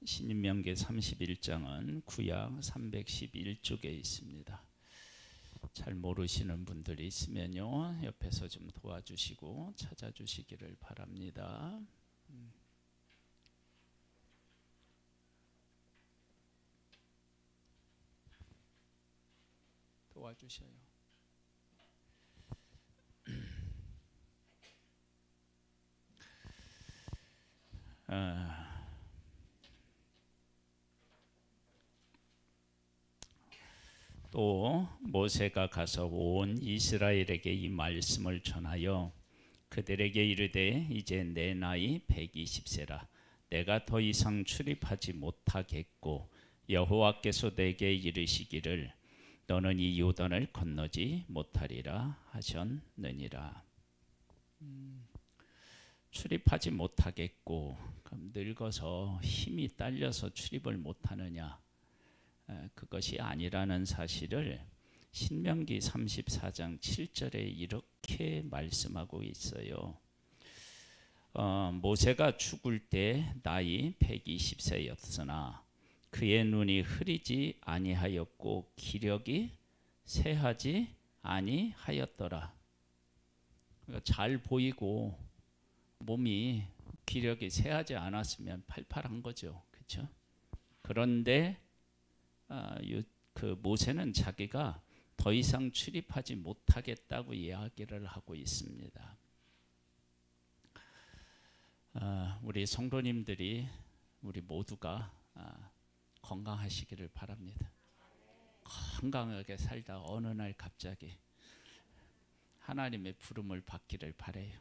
신인명기 31장은 구약 311쪽에 있습니다. 잘 모르시는 분들이 있으면요, 옆에서 좀 도와주시고 찾아주시기를 바랍니다. 도와주셔요. 또 모세가 가서 온 이스라엘에게 이 말씀을 전하여 그들에게 이르되 이제 내 나이 120세라 내가 더 이상 출입하지 못하겠고 여호와께서 내게 이르시기를 너는 이 요단을 건너지 못하리라 하셨느니라. 출입하지 못하겠고, 그럼 늙어서 힘이 딸려서 출입을 못하느냐? 그것이 아니라는 사실을 신명기 34장 7절에 이렇게 말씀하고 있어요. 모세가 죽을 때 나이 120세였으나 그의 눈이 흐리지 아니하였고 기력이 쇠하지 아니하였더라. 그러니까 잘 보이고 몸이 기력이 쇠하지 않았으면 팔팔한 거죠, 그렇죠? 그런데 그 모세는 자기가 더 이상 출입하지 못하겠다고 이야기를 하고 있습니다. 우리 성도님들이 우리 모두가 건강하시기를 바랍니다. 건강하게 살다 어느 날 갑자기 하나님의 부름을 받기를 바라요.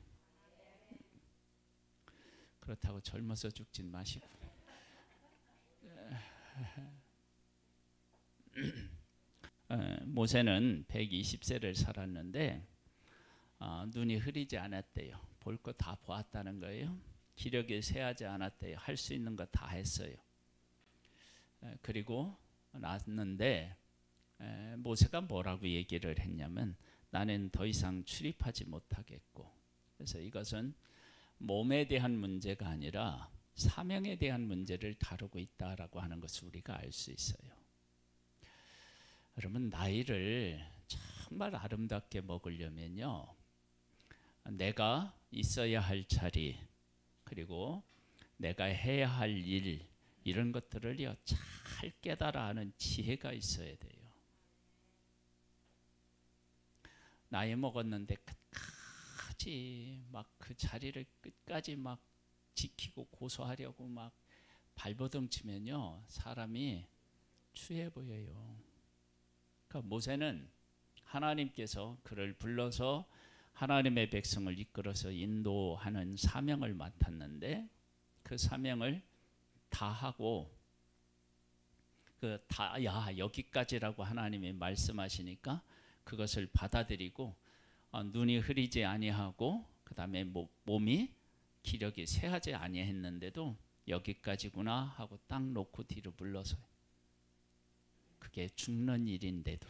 그렇다고 젊어서 죽진 마시고. 모세는 120세를 살았는데 눈이 흐리지 않았대요. 볼 거 다 보았다는 거예요. 기력이 쇠하지 않았대요. 할 수 있는 거 다 했어요. 그리고 났는데 모세가 뭐라고 얘기를 했냐면 나는 더 이상 출입하지 못하겠고, 그래서 이것은 몸에 대한 문제가 아니라 사명에 대한 문제를 다루고 있다라고 하는 것을 우리가 알 수 있어요. 여러분, 나이를 정말 아름답게 먹으려면요, 내가 있어야 할 자리, 그리고 내가 해야 할 일, 이런 것들을요 잘 깨달아 하는 지혜가 있어야 돼요. 나이 먹었는데 끝까지 막 그 자리를 끝까지 막 지키고 고소하려고 막 발버둥 치면요 사람이 추해 보여요. 그러니까 모세는 하나님께서 그를 불러서 하나님의 백성을 이끌어서 인도하는 사명을 맡았는데 그 사명을 다 하고 여기까지라고 하나님이 말씀하시니까 그것을 받아들이고 눈이 흐리지 아니하고 그 다음에 몸이 기력이 쇠하지 아니했는데도 여기까지구나 하고 딱 놓고 뒤로 물러서요. 그게 죽는 일인데도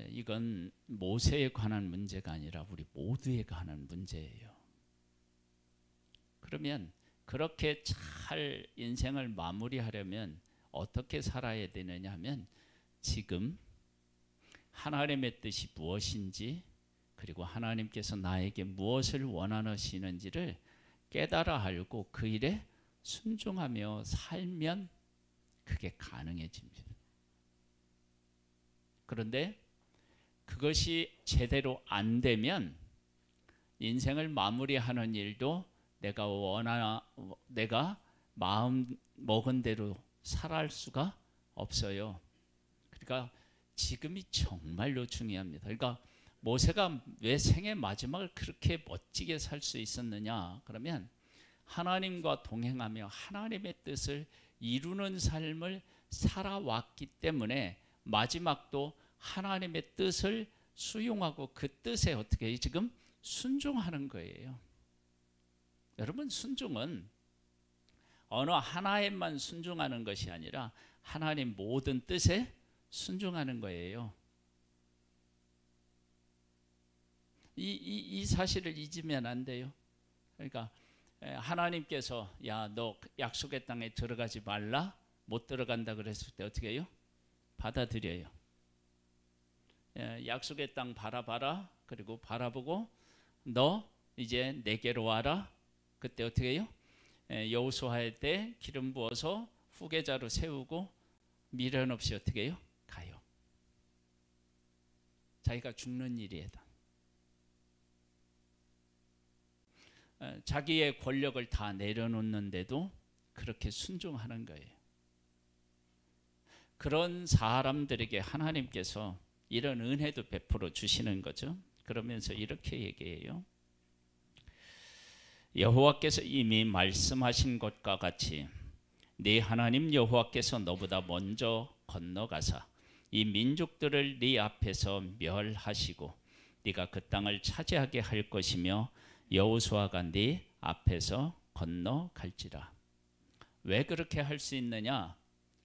이건 모세에 관한 문제가 아니라 우리 모두에 관한 문제예요. 그러면 그렇게 잘 인생을 마무리하려면 어떻게 살아야 되느냐 하면 지금 하나님의 뜻이 무엇인지, 그리고 하나님께서 나에게 무엇을 원하시는지를 깨달아 알고 그 일에 순종하며 살면 그게 가능해집니다. 그런데 그것이 제대로 안 되면 인생을 마무리하는 일도 내가 마음 먹은 대로 살아갈 수가 없어요. 그러니까 지금이 정말로 중요합니다. 그러니까 모세가 왜 생의 마지막을 그렇게 멋지게 살 수 있었느냐? 그러면 하나님과 동행하며 하나님의 뜻을 이루는 삶을 살아왔기 때문에 마지막도 하나님의 뜻을 수용하고 그 뜻에 어떻게 지금 순종하는 거예요. 여러분, 순종은 어느 하나에만 순종하는 것이 아니라 하나님 모든 뜻에 순종하는 거예요. 이 사실을 잊으면 안 돼요. 그러니까 하나님께서 야, 너 약속의 땅에 들어가지 말라, 못 들어간다 그랬을 때 어떻게 해요? 받아들여요. 약속의 땅 바라봐라. 그리고 바라보고 너 이제 내게로 와라. 그때 어떻게 해요? 여호수아의 때 기름 부어서 후계자로 세우고 미련 없이 어떻게 해요? 가요. 자기가 죽는 일이에요. 자기의 권력을 다 내려놓는데도 그렇게 순종하는 거예요. 그런 사람들에게 하나님께서 이런 은혜도 베풀어 주시는 거죠. 그러면서 이렇게 얘기해요. 여호와께서 이미 말씀하신 것과 같이 네 하나님 여호와께서 너보다 먼저 건너가사 이 민족들을 네 앞에서 멸하시고 네가 그 땅을 차지하게 할 것이며 여호수아가 네 앞에서 건너갈지라. 왜 그렇게 할 수 있느냐?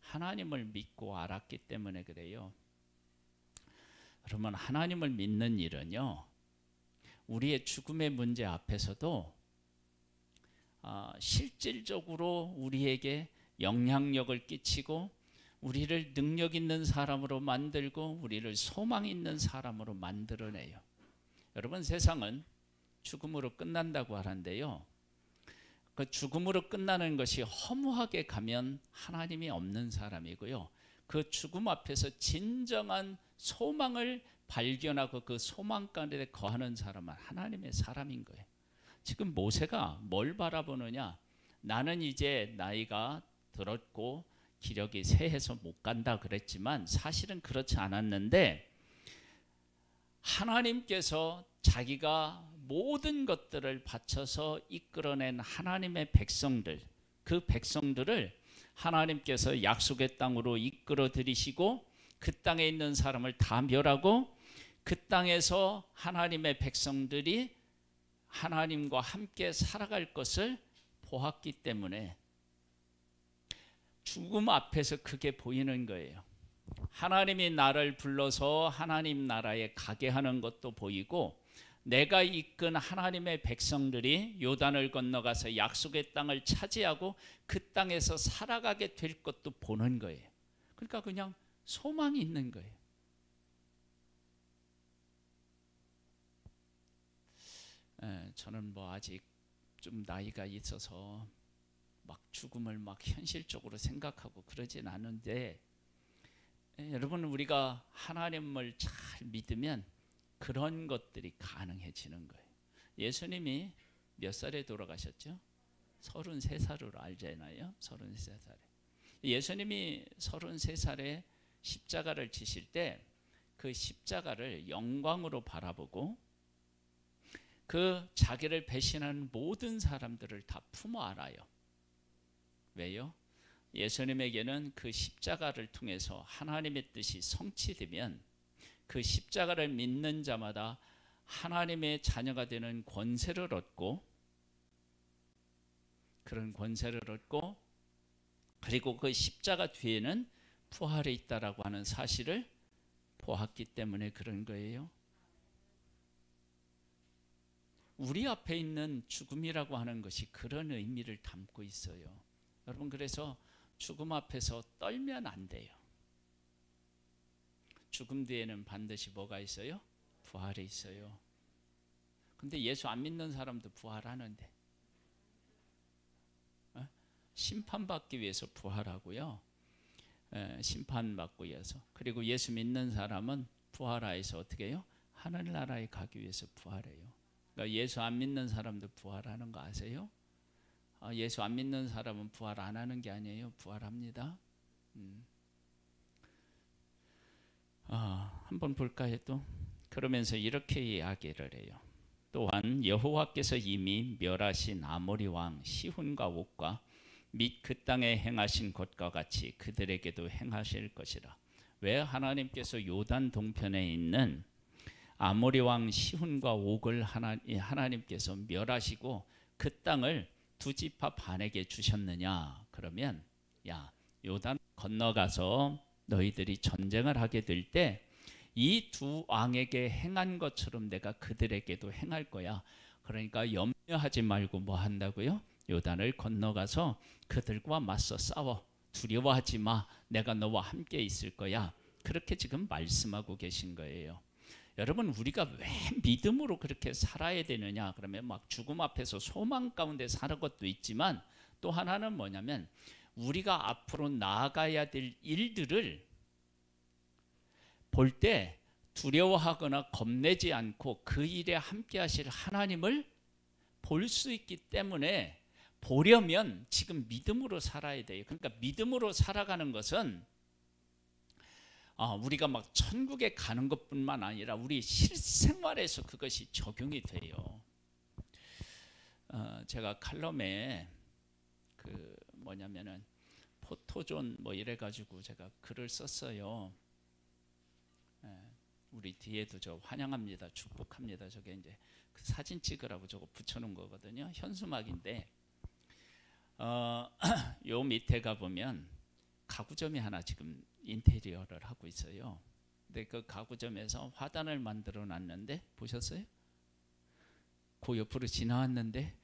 하나님을 믿고 알았기 때문에 그래요. 그러면 하나님을 믿는 일은요, 우리의 죽음의 문제 앞에서도 실질적으로 우리에게 영향력을 끼치고 우리를 능력 있는 사람으로 만들고 우리를 소망 있는 사람으로 만들어내요. 여러분, 세상은 죽음으로 끝난다고 하는데요, 그 죽음으로 끝나는 것이 허무하게 가면 하나님이 없는 사람이고요, 그 죽음 앞에서 진정한 소망을 발견하고 그 소망 가운데 거하는 사람은 하나님의 사람인 거예요. 지금 모세가 뭘 바라보느냐? 나는 이제 나이가 들었고 기력이 쇠해서 못 간다 그랬지만 사실은 그렇지 않았는데, 하나님께서 자기가 모든 것들을 바쳐서 이끌어낸 하나님의 백성들, 그 백성들을 하나님께서 약속의 땅으로 이끌어 들이시고 그 땅에 있는 사람을 다 멸하고 그 땅에서 하나님의 백성들이 하나님과 함께 살아갈 것을 보았기 때문에 죽음 앞에서 그게 보이는 거예요. 하나님이 나를 불러서 하나님 나라에 가게 하는 것도 보이고, 내가 이끈 하나님의 백성들이 요단을 건너가서 약속의 땅을 차지하고 그 땅에서 살아가게 될 것도 보는 거예요. 그러니까 그냥 소망이 있는 거예요. 저는 뭐 아직 좀 나이가 있어서 막 죽음을 막 현실적으로 생각하고 그러진 않은데, 여러분, 우리가 하나님을 잘 믿으면 그런 것들이 가능해지는 거예요. 예수님이 몇 살에 돌아가셨죠? 33살으로 알잖아요. 33살에. 예수님이 33살에 십자가를 지실 때 그 십자가를 영광으로 바라보고 그 자기를 배신하는 모든 사람들을 다 품어 안아요. 왜요? 예수님에게는 그 십자가를 통해서 하나님의 뜻이 성취되면 그 십자가를 믿는 자마다 하나님의 자녀가 되는 권세를 얻고, 그런 권세를 얻고, 그리고 그 십자가 뒤에는 부활이 있다라고 하는 사실을 보았기 때문에 그런 거예요. 우리 앞에 있는 죽음이라고 하는 것이 그런 의미를 담고 있어요. 여러분, 그래서 죽음 앞에서 떨면 안 돼요. 죽음 뒤에는 반드시 뭐가 있어요? 부활이 있어요. 근데 예수 안 믿는 사람도 부활하는데, 심판받기 위해서 부활하고요, 심판받기 위해서. 그리고 예수 믿는 사람은 부활하여서 어떻게 해요? 하늘나라에 가기 위해서 부활해요. 그러니까 예수 안 믿는 사람도 부활하는 거 아세요? 예수 안 믿는 사람은 부활 안 하는 게 아니에요. 부활합니다. 한번 볼까요? 또 그러면서 이렇게 이야기를 해요. 또한 여호와께서 이미 멸하신 아모리 왕 시훈과 옥과 및 그 땅에 행하신 것과 같이 그들에게도 행하실 것이라. 왜 하나님께서 요단 동편에 있는 아모리 왕 시훈과 옥을 하나님께서 멸하시고 그 땅을 두 지파 반에게 주셨느냐? 그러면 야, 요단 건너가서 너희들이 전쟁을 하게 될 때 이 두 왕에게 행한 것처럼 내가 그들에게도 행할 거야. 그러니까 염려하지 말고 뭐 한다고요? 요단을 건너가서 그들과 맞서 싸워. 두려워하지 마. 내가 너와 함께 있을 거야. 그렇게 지금 말씀하고 계신 거예요. 여러분, 우리가 왜 믿음으로 그렇게 살아야 되느냐? 그러면 막 죽음 앞에서 소망 가운데 사는 것도 있지만, 또 하나는 뭐냐면 우리가 앞으로 나아가야 될 일들을 볼 때 두려워하거나 겁내지 않고 그 일에 함께 하실 하나님을 볼 수 있기 때문에, 보려면 지금 믿음으로 살아야 돼요. 그러니까 믿음으로 살아가는 것은 우리가 막 천국에 가는 것뿐만 아니라 우리 실생활에서 그것이 적용이 돼요. 제가 칼럼에 그 뭐냐면은 포토존 뭐 이래가지고 제가 글을 썼어요. 우리 뒤에도 저 환영합니다, 축복합니다, 저게 이제 그 사진 찍으라고 저거 붙여놓은 거거든요. 현수막인데 요 밑에 가보면 가구점이 하나 지금 인테리어를 하고 있어요. 근데 그 가구점에서 화단을 만들어 놨는데 보셨어요? 그 옆으로 지나왔는데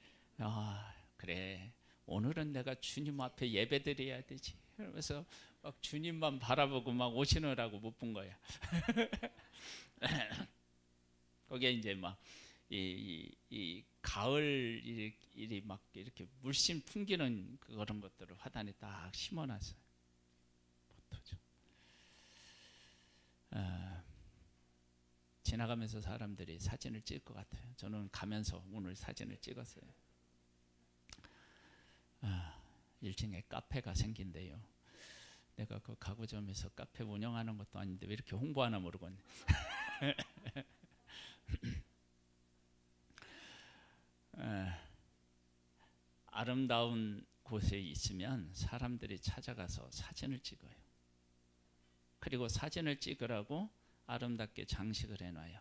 그래, 오늘은 내가 주님 앞에 예배드려야 되지, 그러면서 막 주님만 바라보고 막 오시느라고 못 본 거야. 거기에 이제 막 이 가을 일이 막 이렇게 물씬 풍기는 그런 것들을 화단에 딱 심어놨어요. 포토죠. 지나가면서 사람들이 사진을 찍을 것 같아요. 저는 가면서 오늘 사진을 찍었어요. 1층에 카페가 생긴대요. 내가 그 가구점에서 카페 운영하는 것도 아닌데 왜 이렇게 홍보하나 모르겠네. 아름다운 곳에 있으면 사람들이 찾아가서 사진을 찍어요. 그리고 사진을 찍으라고 아름답게 장식을 해놔요.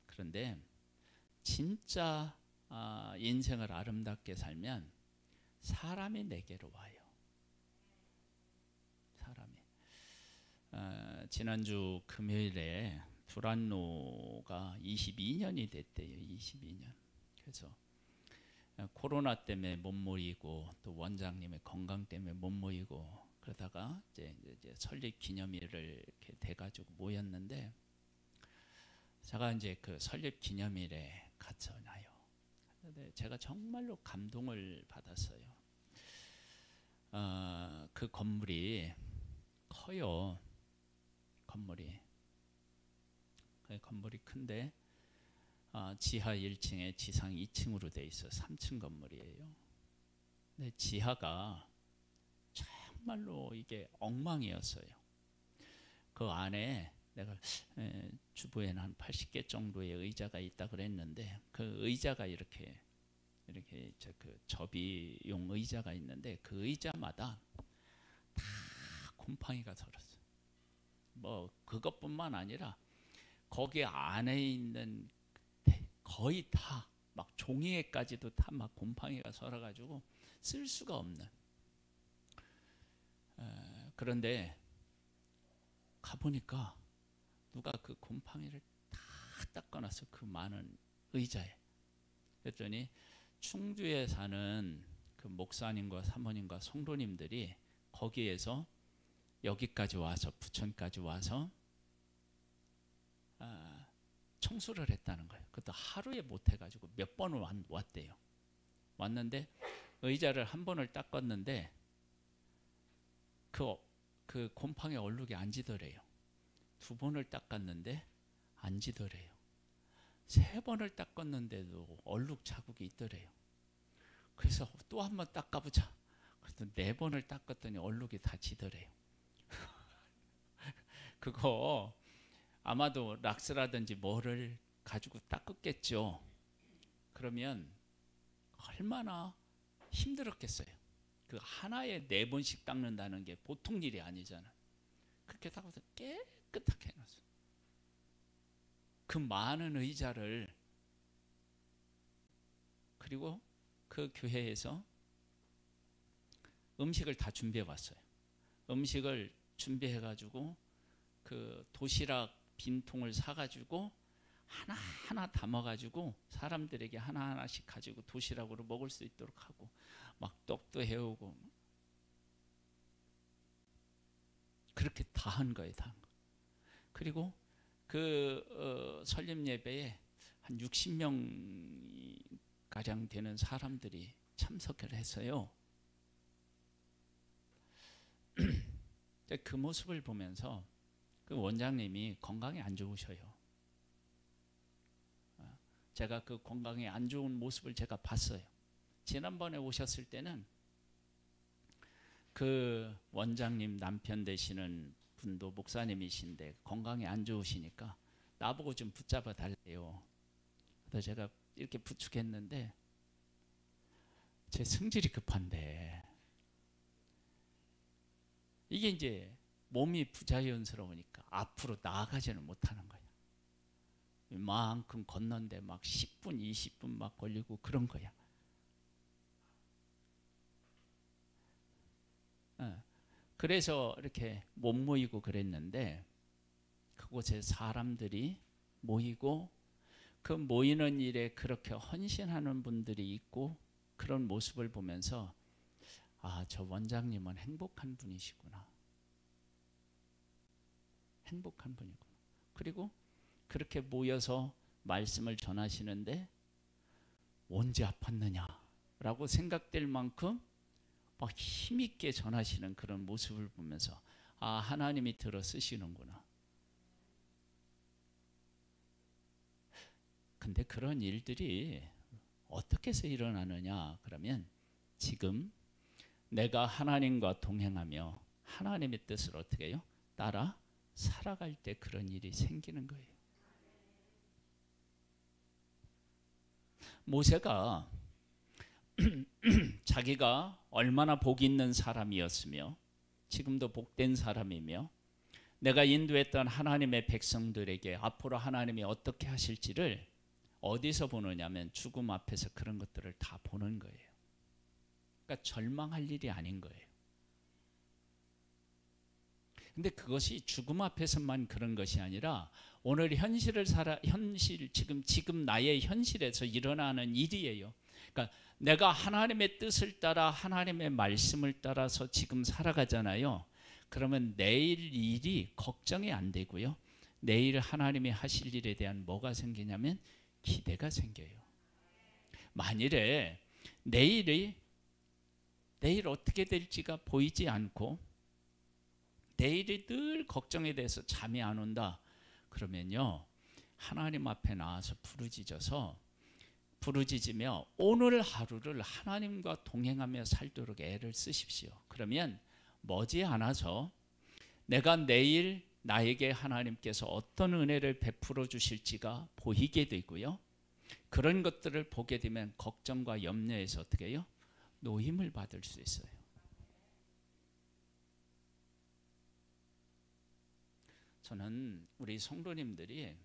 그런데 진짜 인생을 아름답게 살면 사람이 내게로 와요. 사람이. 지난주 금요일에 두란노가 22년이 됐대요. 22년. 그래서 코로나 때문에 못 모이고 또 원장님의 건강 때문에 못 모이고 그러다가 이제 설립 기념일을 이렇게 돼가지고 모였는데, 제가 이제 그 설립 기념일에 갔잖아요. 근데 제가 정말로 감동을 받았어요. 그 건물이 커요. 건물이 큰데 지하 1층에 지상 2층으로 돼 있어 3층 건물이에요. 근데 지하가 정말로 이게 엉망이었어요. 그 안에 내가 주부에는 한 80개 정도의 의자가 있다 그랬는데, 그 의자가 이렇게 그 접이용 의자가 있는데 그 의자마다 다 곰팡이가 들었어요. 뭐 그것뿐만 아니라 거기 안에 있는 거의 다 막 종이에까지도 다 막 곰팡이가 설어가지고 쓸 수가 없는. 그런데 가보니까 누가 그 곰팡이를 다 닦아놨어, 그 많은 의자에. 그랬더니 충주에 사는 그 목사님과 사모님과 성도님들이 거기에서 여기까지 와서, 부천까지 와서 청소를 했다는 거예요. 그것도 하루에 못 해가지고 몇 번을 왔대요. 왔는데 의자를 한 번을 닦았는데 그 곰팡이 얼룩이 안 지더래요. 2번을 닦았는데 안 지더래요. 3번을 닦았는데도 얼룩 자국이 있더래요. 그래서 또 한 번 닦아보자. 그래서 4번을 닦았더니 얼룩이 다 지더래요. 그거 아마도 락스라든지 뭐를 가지고 닦았겠죠. 그러면 얼마나 힘들었겠어요. 그 하나에 4번씩 닦는다는 게 보통 일이 아니잖아. 그렇게 닦아서 깨끗하게 해놨어. 그 많은 의자를. 그리고 그 교회에서 음식을 다 준비해 왔어요. 음식을 준비해 가지고 그 도시락 빈통을 사가지고 하나하나 담아가지고 사람들에게 하나하나씩 가지고 도시락으로 먹을 수 있도록 하고 막 떡도 해오고 그렇게 다 한 거예요. 다 한 거. 그리고 그 설립 예배에 한 60명 가량 되는 사람들이 참석을 했어요. 그 모습을 보면서 그 원장님이 건강이 안 좋으셔요. 제가 그 건강이 안 좋은 모습을 제가 봤어요. 지난번에 오셨을 때는 그 원장님 남편 되시는 분도 목사님이신데 건강이 안 좋으시니까 나보고 좀 붙잡아 달래요. 그래서 제가 이렇게 부축했는데 제 성질이 급한데 이게 이제 몸이 부자연스러우니까 앞으로 나아가지는 못하는 거야. 이만큼 걷는데 막 10분, 20분 막 걸리고 그런 거야. 그래서 이렇게 못 모이고 그랬는데 그곳에 사람들이 모이고 그 모이는 일에 그렇게 헌신하는 분들이 있고 그런 모습을 보면서 아, 저 원장님은 행복한 분이시구나. 행복한 분이구나. 그리고 그렇게 모여서 말씀을 전하시는데 언제 아팠느냐라고 생각될 만큼 막 힘있게 전하시는 그런 모습을 보면서 아, 하나님이 들어 쓰시는구나. 근데 그런 일들이 어떻게 해서 일어나느냐 그러면 지금 내가 하나님과 동행하며 하나님의 뜻을 어떻게 해요? 따라 살아갈 때 그런 일이 생기는 거예요. 모세가 자기가 얼마나 복 있는 사람이었으며 지금도 복된 사람이며 내가 인도했던 하나님의 백성들에게 앞으로 하나님이 어떻게 하실지를 어디서 보느냐면 죽음 앞에서 그런 것들을 다 보는 거예요. 그러니까 절망할 일이 아닌 거예요. 근데 그것이 죽음 앞에서만 그런 것이 아니라 오늘 현실을 지금 나의 현실에서 일어나는 일이에요. 그러니까 내가 하나님의 뜻을 따라 하나님의 말씀을 따라서 지금 살아가잖아요. 그러면 내일 일이 걱정이 안 되고요. 내일 하나님이 하실 일에 대한 뭐가 생기냐면 기대가 생겨요. 만일에 내일 어떻게 될지가 보이지 않고 내일이 늘 걱정에 대해서 잠이 안 온다. 그러면요. 하나님 앞에 나와서 부르짖으며 오늘 하루를 하나님과 동행하며 살도록 애를 쓰십시오. 그러면 머지않아서 내가 내일 나에게 하나님께서 어떤 은혜를 베풀어 주실지가 보이게 되고요. 그런 것들을 보게 되면 걱정과 염려에서 어떻게 해요? 노임을 받을 수 있어요. 저는 우리 성도님들이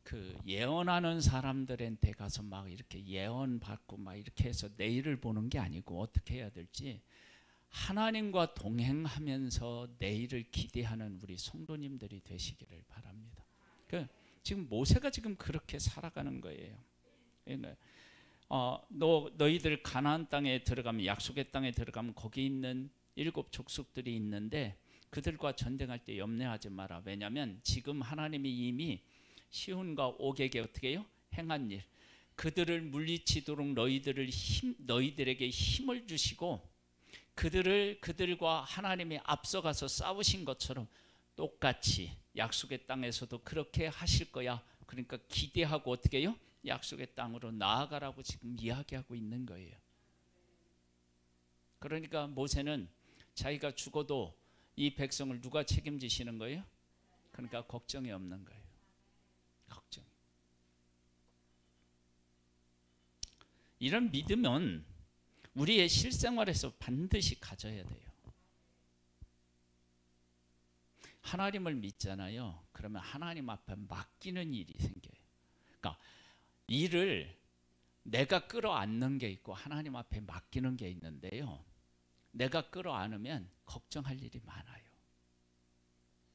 그 예언하는 사람들한테 가서 막 이렇게 예언 받고 막 이렇게 해서 내일을 보는 게 아니고 어떻게 해야 될지 하나님과 동행하면서 내일을 기대하는 우리 성도님들이 되시기를 바랍니다. 지금 모세가 지금 그렇게 살아가는 거예요. 너희들 가나안 땅에 들어가면 약속의 땅에 들어가면 거기 있는 7 족속들이 있는데 그들과 전쟁할 때 염려하지 마라. 왜냐하면 지금 하나님이 이미 시온과 옥에게 어떻게 해요? 행한 일. 그들을 물리치도록 너희들에게 힘을 주시고 그들과 하나님이 앞서가서 싸우신 것처럼 똑같이 약속의 땅에서도 그렇게 하실 거야. 그러니까 기대하고 어떻게 해요? 약속의 땅으로 나아가라고 지금 이야기하고 있는 거예요. 그러니까 모세는 자기가 죽어도 이 백성을 누가 책임지시는 거예요? 그러니까 걱정이 없는 거예요. 걱정. 이런 믿음은 우리의 실생활에서 반드시 가져야 돼요. 하나님을 믿잖아요. 그러면 하나님 앞에 맡기는 일이 생겨요. 그러니까 일을 내가 끌어안는 게 있고 하나님 앞에 맡기는 게 있는데요. 내가 끌어안으면 걱정할 일이 많아요.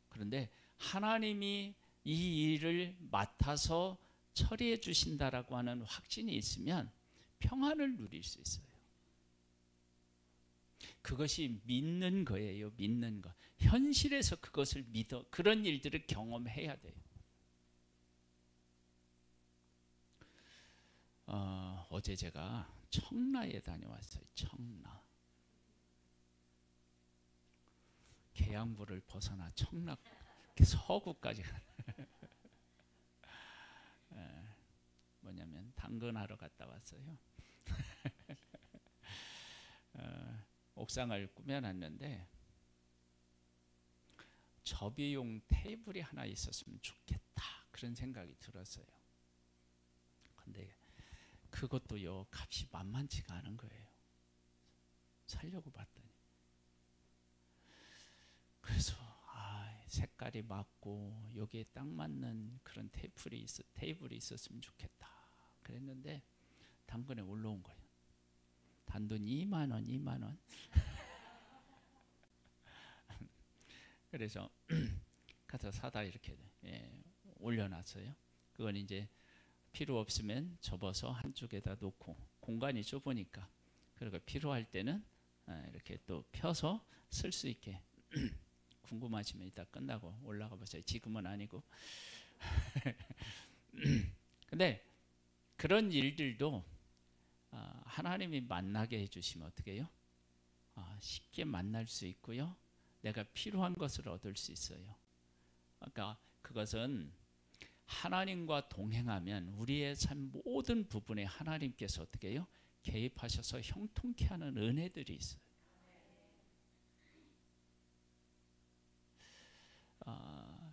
그런데 하나님이 이 일을 맡아서 처리해 주신다라고 하는 확신이 있으면 평안을 누릴 수 있어요. 그것이 믿는 거예요. 믿는 거. 현실에서 그것을 믿어 그런 일들을 경험해야 돼요. 어제 제가 청라에 다녀왔어요. 청라. 계양부를 벗어나 청라 서구까지 뭐냐면 당근하러 갔다 왔어요. 옥상을 꾸며놨는데 접이용 테이블이 하나 있었으면 좋겠다 그런 생각이 들었어요. 근데 그것도요 값이 만만치가 않은 거예요. 살려고 봤더니. 그래서 색깔이 맞고 여기에 딱 맞는 그런 테이블이 있었으면 좋겠다 그랬는데 당근에 올라온 거예요. 단돈 2만 원, 2만 원. 그래서 가서 사다 이렇게 올려놨어요. 그건 이제 필요 없으면 접어서 한쪽에다 놓고 공간이 좁으니까 그리고 필요할 때는 이렇게 또 펴서 쓸 수 있게. 궁금하시면 이따 끝나고 올라가 보세요. 지금은 아니고. 근데 그런 일들도 하나님이 만나게 해주시면 어떻게 해요? 쉽게 만날 수 있고요. 내가 필요한 것을 얻을 수 있어요. 그러니까 그것은 하나님과 동행하면 우리의 삶 모든 부분에 하나님께서 어떻게 해요? 개입하셔서 형통케 하는 은혜들이 있어요.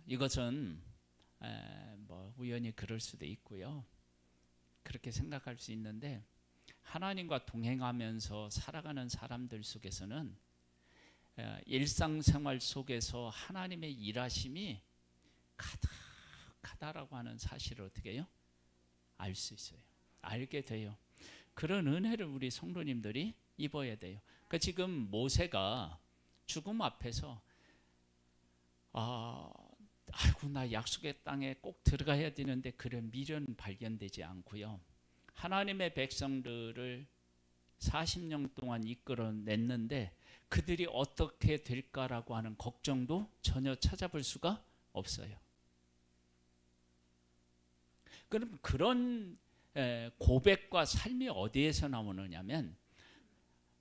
이것은 뭐 우연히 그럴 수도 있고요. 그렇게 생각할 수 있는데 하나님과 동행하면서 살아가는 사람들 속에서는 일상생활 속에서 하나님의 일하심이 가득하다라고 하는 사실을 어떻게 해요? 알 수 있어요. 알게 돼요. 그런 은혜를 우리 성도님들이 입어야 돼요. 그러니까 지금 모세가 죽음 앞에서 아이고 나 약속의 땅에 꼭 들어가야 되는데 그런 미련 발견되지 않고요. 하나님의 백성들을 40년 동안 이끌어냈는데 그들이 어떻게 될까라고 하는 걱정도 전혀 찾아볼 수가 없어요. 그럼 그런 고백과 삶이 어디에서 나오느냐면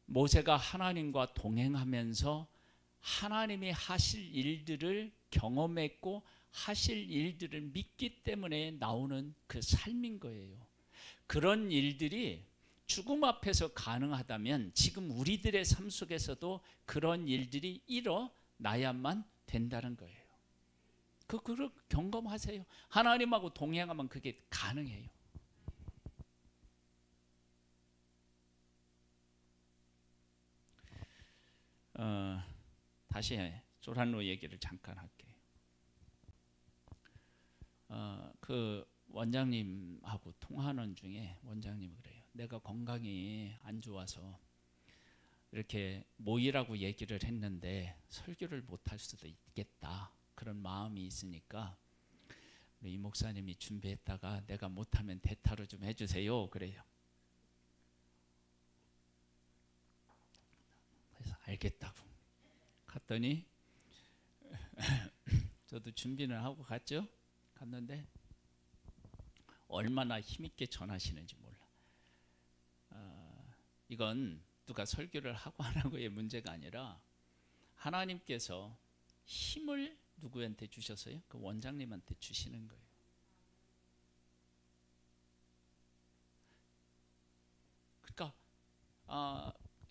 모세가 하나님과 동행하면서 하나님이 하실 일들을 경험했고 하실 일들을 믿기 때문에 나오는 그 삶인 거예요. 그런 일들이 죽음 앞에서 가능하다면 지금 우리들의 삶 속에서도 그런 일들이 일어나야만 된다는 거예요. 그걸 경험하세요. 하나님하고 동행하면 그게 가능해요. 다시 조란노 얘기를 잠깐 할게요. 그 원장님하고 통화하는 중에 원장님이 그래요. 내가 건강이 안 좋아서 이렇게 모이라고 얘기를 했는데 설교를 못할 수도 있겠다. 그런 마음이 있으니까 이 목사님이 준비했다가 내가 못하면 대타로 좀 해주세요. 그래요. 그래서 알겠다고 갔더니 저도 준비는 하고 갔죠. 갔는데 얼마나 힘있게 전하시는지 몰라. 이건 누가 설교를 하고 안 하고의 문제가 아니라 하나님께서 힘을 누구한테 주셨어요? 그 원장님한테 주시는 거예요. 그러니까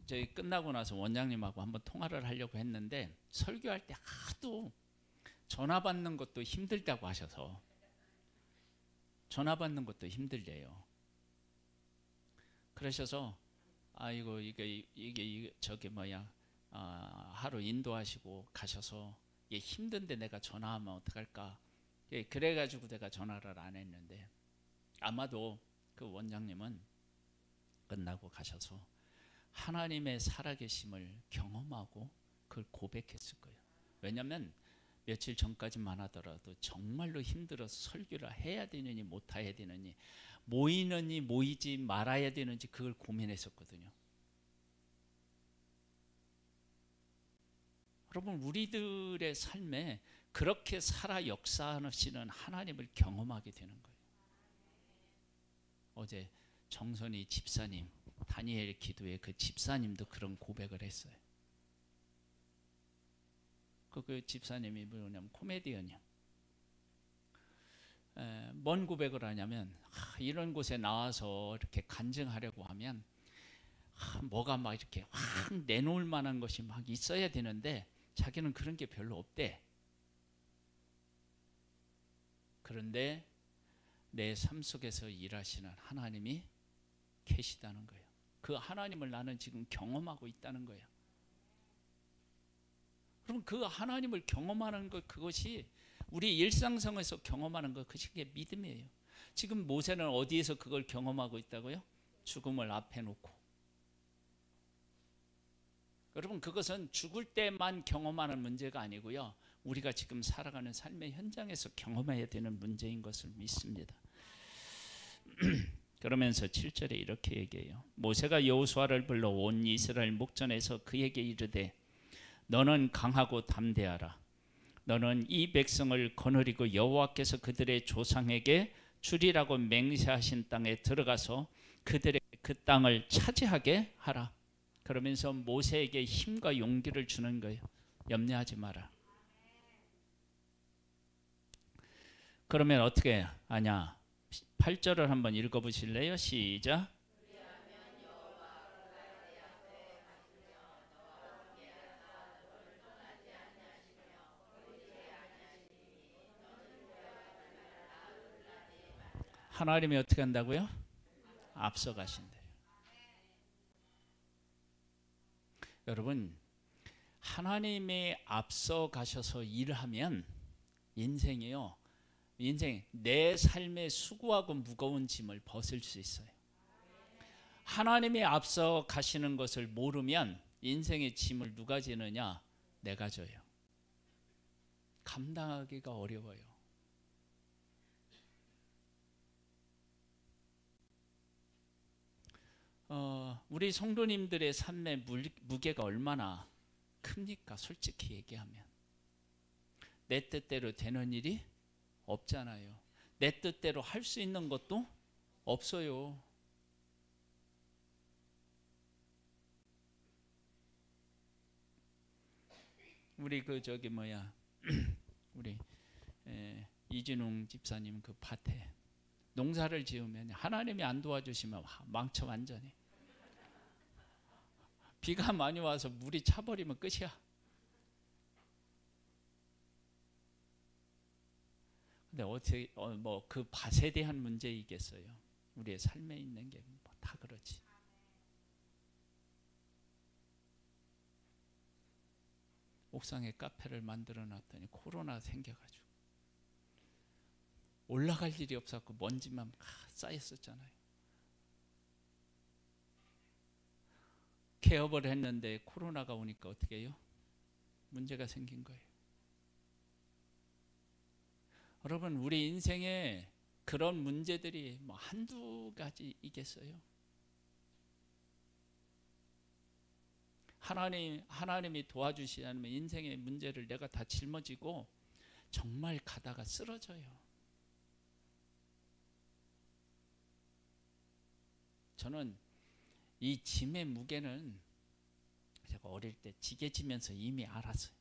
저희 끝나고 나서 원장님하고 한번 통화를 하려고 했는데 설교할 때 하도 전화 받는 것도 힘들다고 하셔서 전화 받는 것도 힘들대요. 그러셔서 이게 저게 뭐야 하루 인도하시고 가셔서 이게 힘든데 내가 전화하면 어떡할까? 그래가지고 내가 전화를 안 했는데 아마도 그 원장님은 끝나고 가셔서 하나님의 살아계심을 경험하고 그걸 고백했을 거예요. 왜냐하면 며칠 전까지만 하더라도 정말로 힘들어서 설교를 해야 되느니 못해야 되느니, 모이느니 모이지 말아야 되는지 그걸 고민했었거든요. 여러분, 우리들의 삶에 그렇게 살아 역사하시는 하나님을 경험하게 되는 거예요. 어제 정선희 집사님, 다니엘 기도에 그 집사님도 그런 고백을 했어요. 그 집사님이 뭐냐면 코미디언이요. 뭔 고백을 하냐면, 이런 곳에 나와서 이렇게 간증하려고 하면 뭐가 막 이렇게 확 내놓을 만한 것이 막 있어야 되는데 자기는 그런 게 별로 없대. 그런데 내 삶 속에서 일하시는 하나님이 계시다는 거예요. 그 하나님을 나는 지금 경험하고 있다는 거예요. 그럼 그 하나님을 경험하는 것, 그것이 우리 일상생활에서 경험하는 것, 그게 믿음이에요. 지금 모세는 어디에서 그걸 경험하고 있다고요? 죽음을 앞에 놓고. 여러분, 그것은 죽을 때만 경험하는 문제가 아니고요, 우리가 지금 살아가는 삶의 현장에서 경험해야 되는 문제인 것을 믿습니다. 그러면서 7절에 이렇게 얘기해요. 모세가 여호수아를 불러 온 이스라엘 목전에서 그에게 이르되, 너는 강하고 담대하라. 너는 이 백성을 거느리고 여호와께서 그들의 조상에게 주리라고 맹세하신 땅에 들어가서 그들의 그 땅을 차지하게 하라. 그러면서 모세에게 힘과 용기를 주는 거예요. 염려하지 마라. 그러면 어떻게 하냐? 8절을 한번 읽어보실래요? 시작. 하나님이 어떻게 한다고요? 앞서 가신대요. 여러분, 하나님이 앞서 가셔서 일하면 인생이요, 인생 내 삶의 수고하고 무거운 짐을 벗을 수 있어요. 하나님이 앞서 가시는 것을 모르면 인생의 짐을 누가 지느냐? 내가 져요. 감당하기가 어려워요. 우리 성도님들의 삶의 무게가 얼마나 큽니까? 솔직히 얘기하면 내 뜻대로 되는 일이 없잖아요. 내 뜻대로 할 수 있는 것도 없어요. 우리 우리 이진웅 집사님 그 밭에 농사를 지으면 하나님이 안 도와주시면 망쳐 완전히. 비가 많이 와서 물이 차버리면 끝이야. 근데 어떻게 그 밭에 대한 문제이겠어요? 우리의 삶에 있는 게 다 그렇지. 옥상에 카페를 만들어 놨더니 코로나 생겨가지고 올라갈 일이 없었고 먼지만 쌓였었잖아요. 개업을 했는데 코로나가 오니까 어떻게 해요? 문제가 생긴 거예요. 여러분, 우리 인생에 그런 문제들이 한두 가지이겠어요? 하나님이 도와주시지 않으면 인생의 문제를 내가 다 짊어지고 정말 가다가 쓰러져요. 저는 이 짐의 무게는 제가 어릴 때 지게 지면서 이미 알았어요.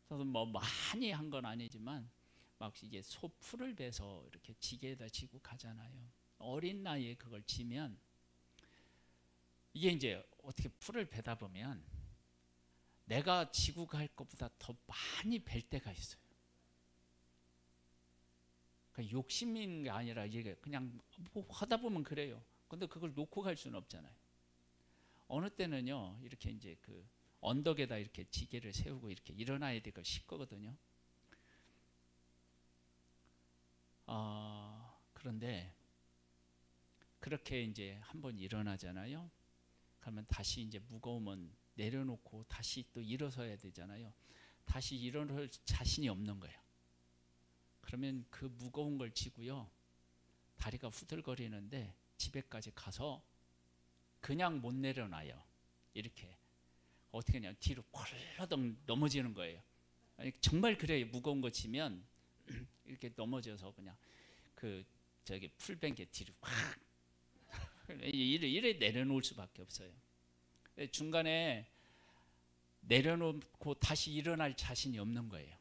저도 많이 한 건 아니지만 막 이게 소 풀을 베서 이렇게 지게에다 지고 가잖아요. 어린 나이에 그걸 지면 이게 이제 어떻게 풀을 베다 보면 내가 지고 갈 것보다 더 많이 벨 때가 있어요. 그러니까 욕심인 게 아니라 이게 그냥 하다 보면 그래요. 근데 그걸 놓고 갈 수는 없잖아요. 어느 때는요, 이렇게 이제 그 언덕에다 이렇게 지게를 세우고 이렇게 일어나야 되고 싶거든요. 그런데 그렇게 이제 한번 일어나잖아요. 그러면 다시 이제 무거우면 내려놓고 다시 또 일어서야 되잖아요. 다시 일어설 자신이 없는 거예요. 그러면 그 무거운 걸 지고요, 다리가 후들거리는데 집에까지 가서 그냥 못 내려놔요. 이렇게 어떻게 그냥 뒤로 펄러덩 넘어지는 거예요. 아니, 정말 그래요. 무거운 거 지면 이렇게 넘어져서 그냥 그 저기 풀뱅개 뒤로 확 이래 내려놓을 수밖에 없어요. 중간에 내려놓고 다시 일어날 자신이 없는 거예요.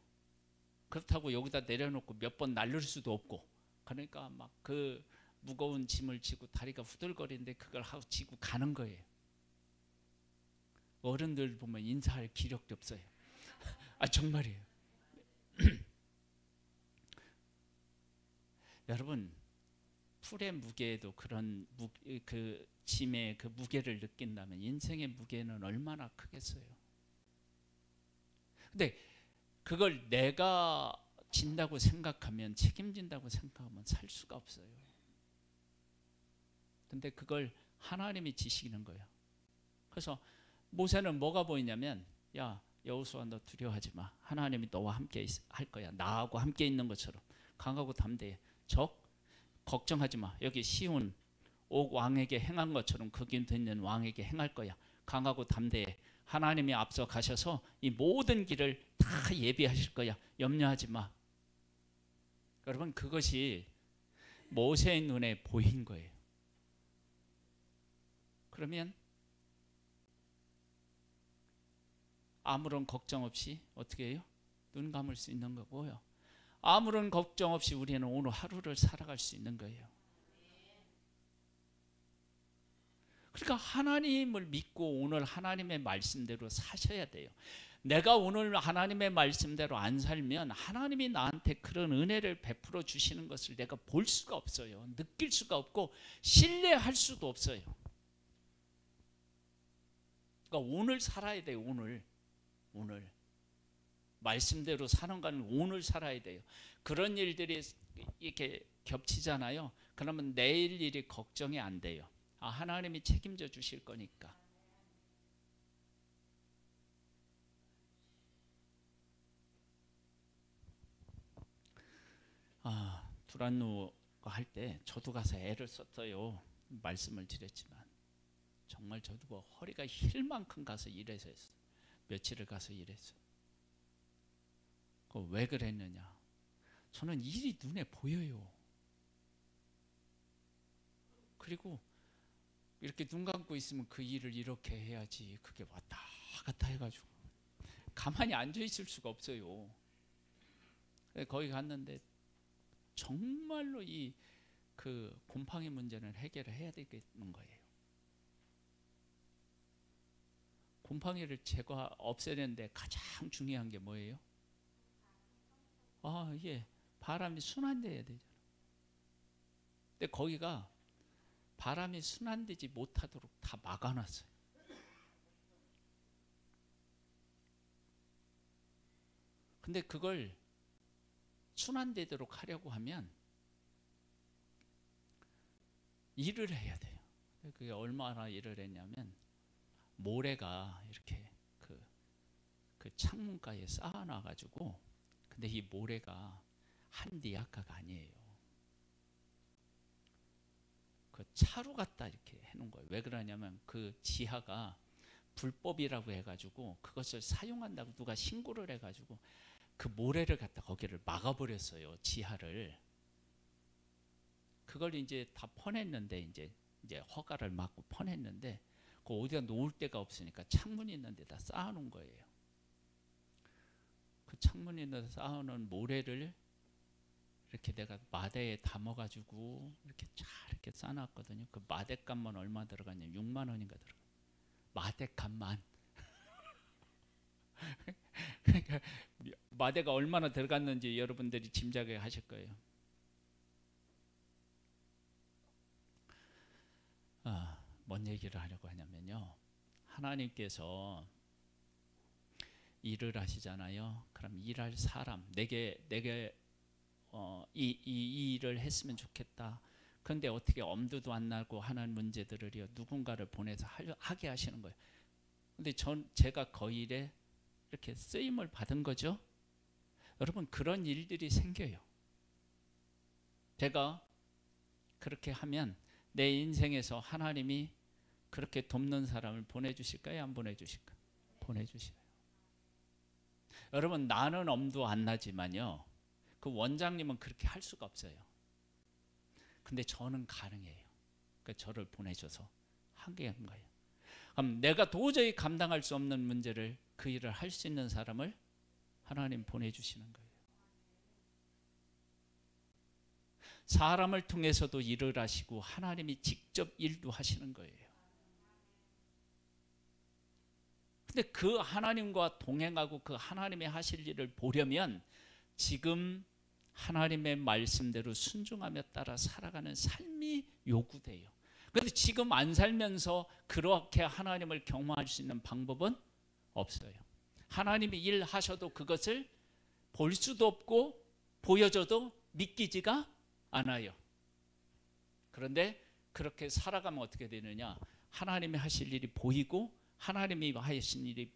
그렇다고 여기다 내려놓고 몇 번 날릴 수도 없고, 그러니까 막 그 무거운 짐을 지고 다리가 후들거리는데 그걸 하고 지고 가는 거예요. 어른들 보면 인사할 기력도 없어요. 아, 정말이에요. 여러분, 풀의 무게에도 그런 그 짐의 그 무게를 느낀다면 인생의 무게는 얼마나 크겠어요. 근데 그걸 내가 진다고 생각하면, 책임진다고 생각하면 살 수가 없어요. 근데 그걸 하나님이 지시는 거예요. 그래서 모세는 뭐가 보이냐면, 야 여호수아, 너 두려워하지 마. 하나님이 너와 함께 할 거야. 나하고 함께 있는 것처럼 강하고 담대해. 적 걱정하지 마. 여기 시온 옥 왕에게 행한 것처럼 거기 있는 왕에게 행할 거야. 강하고 담대해. 하나님이 앞서 가셔서 이 모든 길을 다 예비하실 거야. 염려하지 마. 여러분, 그것이 모세의 눈에 보인 거예요. 그러면 아무런 걱정 없이 어떻게 해요? 눈 감을 수 있는 거고요. 아무런 걱정 없이 우리는 오늘 하루를 살아갈 수 있는 거예요. 그러니까 하나님을 믿고 오늘 하나님의 말씀대로 사셔야 돼요. 내가 오늘 하나님의 말씀대로 안 살면 하나님이 나한테 그런 은혜를 베풀어 주시는 것을 내가 볼 수가 없어요. 느낄 수가 없고 신뢰할 수도 없어요. 그러니까 오늘 살아야 돼요. 오늘 말씀대로 사는 건 오늘 살아야 돼요. 그런 일들이 이렇게 겹치잖아요. 그러면 내일 일이 걱정이 안 돼요. 아, 하나님이 책임져 주실 거니까. 두란노가 할 때 저도 가서 애를 썼어요. 말씀을 드렸지만 정말 저도 뭐 허리가 힐 만큼 가서 일해서 했어요. 며칠을 가서 일했어요. 왜 그랬느냐? 저는 일이 눈에 보여요. 그리고 이렇게 눈 감고 있으면 그 일을 이렇게 해야지, 그게 왔다 갔다 해가지고 가만히 앉아 있을 수가 없어요. 거기 갔는데 정말로 이 그 곰팡이 문제는 해결을 해야 되겠는 거예요. 곰팡이를 없애는데 가장 중요한 게 뭐예요? 예, 바람이 순환돼야 되잖아. 근데 거기가 바람이 순환되지 못하도록 다 막아놨어요. 근데 그걸 순환되도록 하려고 하면 일을 해야 돼요. 그게 얼마나 일을 했냐면, 모래가 이렇게 그 창문가에 쌓아놔가지고, 근데 이 모래가 한디아카가 아니에요. 그 차로 갖다 이렇게 해놓은 거예요. 왜 그러냐면 그 지하가 불법이라고 해가지고 그것을 사용한다고 누가 신고를 해가지고 그 모래를 갖다 거기를 막아버렸어요. 지하를. 그걸 이제 다 퍼냈는데 이제 허가를 받고 퍼냈는데 그 어디다 놓을 데가 없으니까 창문 있는 데다 쌓아놓은 거예요. 그 창문 있는 데다 쌓아놓은 모래를 이렇게 내가 마대에 담아가지고 이렇게 잘 이렇게 쌓아놨거든요. 그 마대값만 얼마 들어갔냐면 6만 원인가 들어가. 마대값만. 그러니까 마대가 얼마나 들어갔는지 여러분들이 짐작을 하실 거예요. 뭔 얘기를 하려고 하냐면요, 하나님께서 일을 하시잖아요. 그럼 일할 사람, 내게 이 일을 했으면 좋겠다. 그런데 어떻게 엄두도 안 나고 하는 문제들을요 누군가를 보내서 하게 하시는 거예요. 근데 제가 그 일에 이렇게 쓰임을 받은 거죠. 여러분 그런 일들이 생겨요. 제가 그렇게 하면 내 인생에서 하나님이 그렇게 돕는 사람을 보내주실까요? 안 보내주실까요? 보내주셔요. 여러분 나는 엄두 안 나지만요 그 원장님은 그렇게 할 수가 없어요. 근데 저는 가능해요. 그러니까 저를 보내줘서 하게 한 거예요. 그럼 내가 도저히 감당할 수 없는 문제를 그 일을 할 수 있는 사람을 하나님 보내주시는 거예요. 사람을 통해서도 일을 하시고 하나님이 직접 일도 하시는 거예요. 근데 그 하나님과 동행하고 그 하나님의 하실 일을 보려면 지금 하나님의 말씀대로 순종하며 따라 살아가는 삶이 요구돼요. 그런데 지금 안 살면서 그렇게 하나님을 경험할 수 있는 방법은 없어요. 하나님이 일하셔도 그것을 볼 수도 없고 보여줘도 믿기지가 않아요. 그런데 그렇게 살아가면 어떻게 되느냐? 하나님이 하실 일이 보이고 하나님이 하신 일이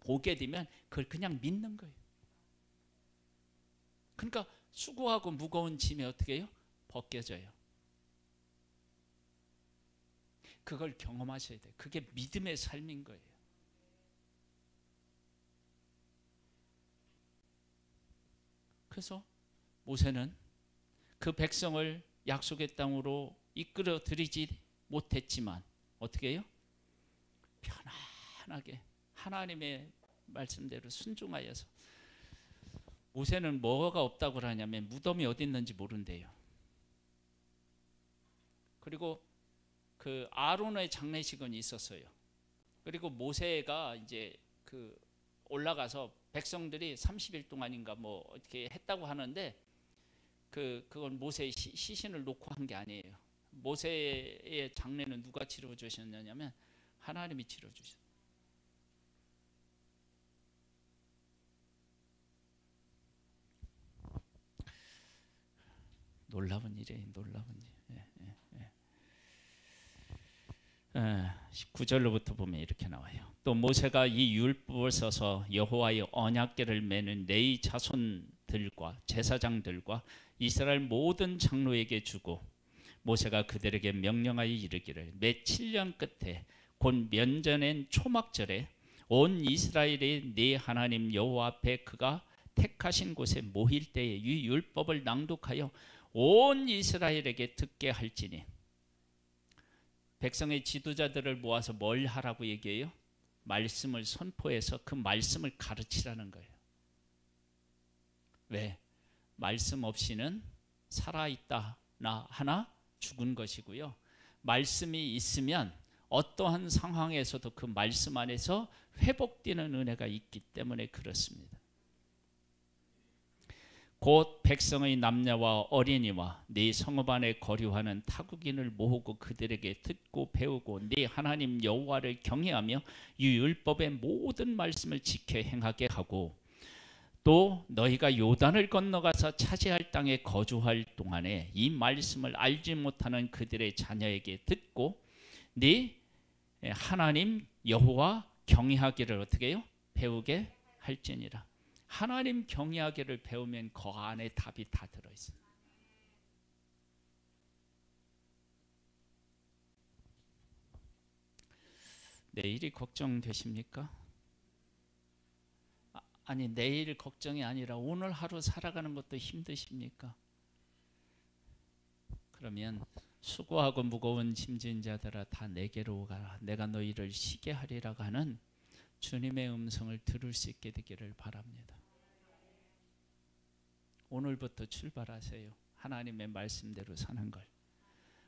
보게 되면 그걸 그냥 믿는 거예요. 그러니까 수고하고 무거운 짐이 어떻게 해요? 벗겨져요. 그걸 경험하셔야 돼요. 그게 믿음의 삶인 거예요. 그래서 모세는 그 백성을 약속의 땅으로 이끌어 들이지 못했지만 어떻게 해요? 편안하게 하나님의 말씀대로 순종하여서 모세는 뭐가 없다고 하냐면 무덤이 어디 있는지 모른대요. 그리고 그 아론의 장례식은 있었어요. 그리고 모세가 이제 그 올라가서 백성들이 30일 동안인가 뭐 어떻게 했다고 하는데 그건 모세의 시신을 놓고 한 게 아니에요. 모세의 장례는 누가 치러 주셨냐면 하나님이 치러 주셨어요. 놀라운 일이에요. 놀라운 일. 19절로부터 보면 이렇게 나와요. 또 모세가 이 율법을 써서 여호와의 언약궤를 매는 레위 자손들과 제사장들과 이스라엘 모든 장로에게 주고 모세가 그들에게 명령하여 이르기를 매 7년 끝에 곧 면전엔 초막절에 온 이스라엘이 네 하나님 여호와 앞에 그가 택하신 곳에 모일 때에 이 율법을 낭독하여 온 이스라엘에게 듣게 할지니. 백성의 지도자들을 모아서 뭘 하라고 얘기해요? 말씀을 선포해서 그 말씀을 가르치라는 거예요. 왜? 말씀 없이는 살아있다 하나 죽은 것이고요. 말씀이 있으면 어떠한 상황에서도 그 말씀 안에서 회복되는 은혜가 있기 때문에 그렇습니다. 곧 백성의 남녀와 어린이와 네 성읍 안에 거류하는 타국인을 모으고 그들에게 듣고 배우고 네 하나님 여호와를 경외하며 이 율법의 모든 말씀을 지켜 행하게 하고 또 너희가 요단을 건너가서 차지할 땅에 거주할 동안에 이 말씀을 알지 못하는 그들의 자녀에게 듣고 네 하나님 여호와 경외하기를 어떻게 해요? 배우게 할지니라. 하나님 경외하기를 배우면 그 안에 답이 다 들어있어요. 내일이 걱정되십니까? 아니 내일 걱정이 아니라 오늘 하루 살아가는 것도 힘드십니까? 그러면 수고하고 무거운 짐진 자들아 다 내게로 오가라. 내가 너희를 쉬게 하리라 하는 주님의 음성을 들을 수 있게 되기를 바랍니다. 오늘부터 출발하세요. 하나님의 말씀대로 사는 걸.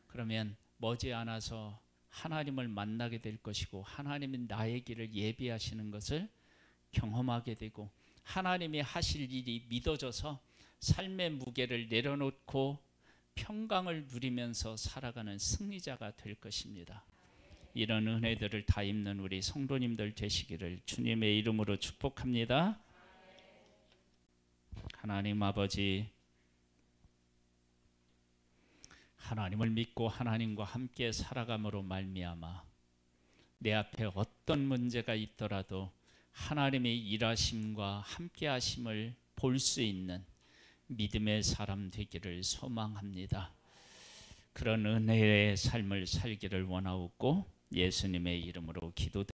그러면 머지않아서 하나님을 만나게 될 것이고 하나님이 나의 길을 예비하시는 것을 경험하게 되고 하나님이 하실 일이 믿어져서 삶의 무게를 내려놓고 평강을 누리면서 살아가는 승리자가 될 것입니다. 이런 은혜들을 다 입는 우리 성도님들 되시기를 주님의 이름으로 축복합니다. 하나님 아버지, 하나님을 믿고 하나님과 함께 살아감으로 말미암아 내 앞에 어떤 문제가 있더라도 하나님의 일하심과 함께하심을 볼 수 있는 믿음의 사람 되기를 소망합니다. 그런 은혜의 삶을 살기를 원하옵고 예수님의 이름으로 기도드립니다.